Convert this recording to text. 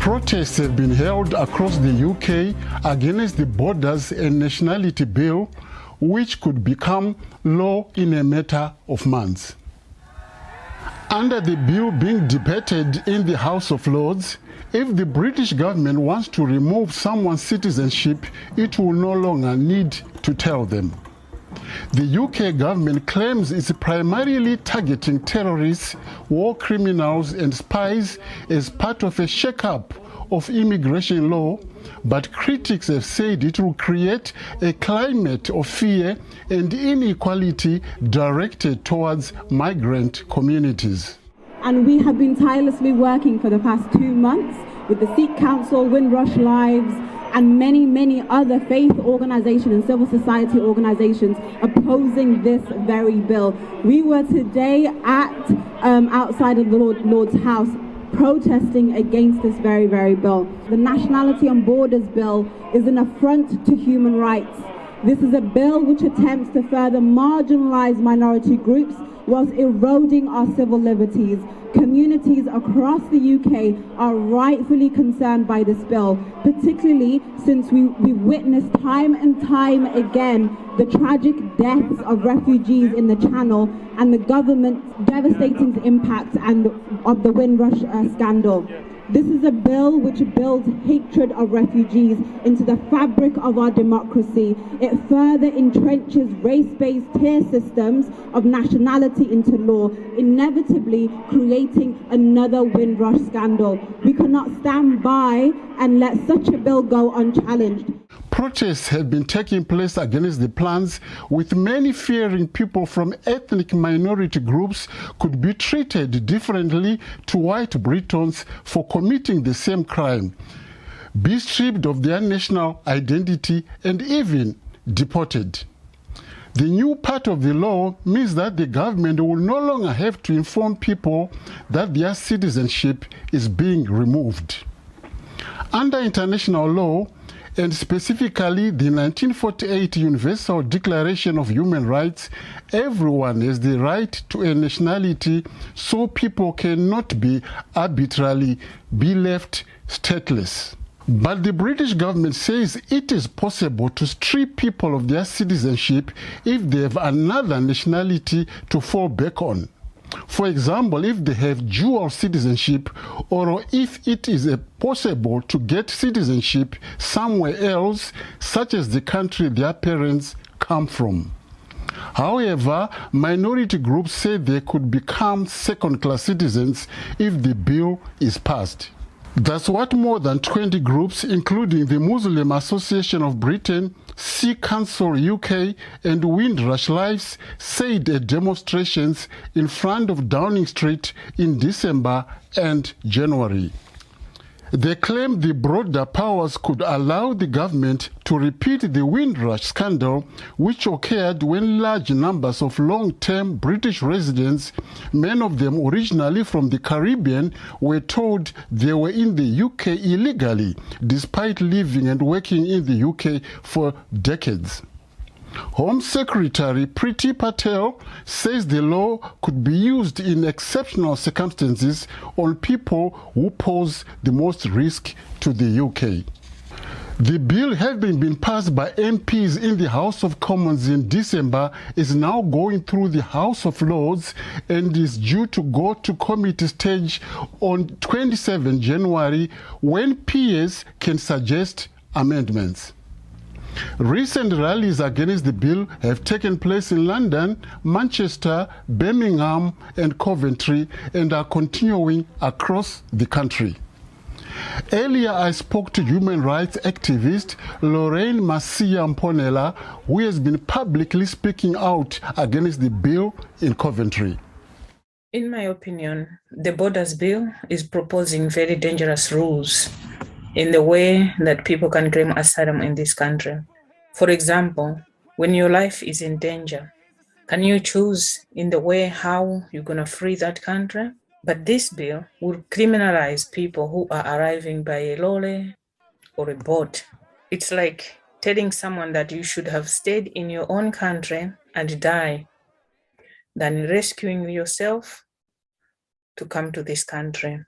Protests have been held across the UK against the Borders and Nationality Bill, which could become law in a matter of months. Under the bill being debated in the House of Lords, if the British government wants to remove someone's citizenship, it will no longer need to tell them. The UK government claims it's primarily targeting terrorists, war criminals and spies as part of a shake-up of immigration law, but critics have said it will create a climate of fear and inequality directed towards migrant communities. And we have been tirelessly working for the past 2 months with the Sikh Council, Windrush Lives, and many other faith organizations and civil society organizations opposing this very bill. We were today at outside of the Lord's House protesting against this very bill. The Nationality and Borders Bill is an affront to human rights. This is a bill which attempts to further marginalize minority groups whilst eroding our civil liberties. Communities across the UK are rightfully concerned by this bill, particularly since we witnessed time and time again the tragic deaths of refugees in the Channel and the government's devastating impact of the Windrush scandal. This is a bill which builds hatred of refugees into the fabric of our democracy. It further entrenches race-based tier systems of nationality into law, inevitably creating another Windrush scandal. We cannot stand by and let such a bill go unchallenged. Protests have been taking place against the plans, with many fearing people from ethnic minority groups could be treated differently to white Britons for committing the same crime, be stripped of their national identity and even deported. The new part of the law means that the government will no longer have to inform people that their citizenship is being removed. Under international law, and specifically the 1948 Universal Declaration of Human Rights, everyone has the right to a nationality, so people cannot be arbitrarily left stateless. But the British government says it is possible to strip people of their citizenship if they have another nationality to fall back on. For example, if they have dual citizenship, or if it is possible to get citizenship somewhere else, such as the country their parents come from. However, minority groups say they could become second-class citizens if the bill is passed. That's what more than 20 groups, including the Muslim Association of Britain, Sikh Council UK and Windrush Lives, said at demonstrations in front of Downing Street in December and January. They claim the broader powers could allow the government to repeat the Windrush scandal, which occurred when large numbers of long-term British residents, many of them originally from the Caribbean, were told they were in the UK illegally, despite living and working in the UK for decades. Home Secretary Priti Patel says the law could be used in exceptional circumstances on people who pose the most risk to the UK. The bill, having been passed by MPs in the House of Commons in December, is now going through the House of Lords and is due to go to committee stage on 27 January, when peers can suggest amendments. Recent rallies against the bill have taken place in London, Manchester, Birmingham and Coventry, and are continuing across the country. Earlier, I spoke to human rights activist Lorraine Masia-Mponela, who has been publicly speaking out against the bill in Coventry. In my opinion, the Borders Bill is proposing very dangerous rules in the way that people can claim asylum in this country. For example, when your life is in danger, can you choose in the way how you're going to flee that country? But this bill will criminalize people who are arriving by a lorry or a boat. It's like telling someone that you should have stayed in your own country and die than rescuing yourself to come to this country.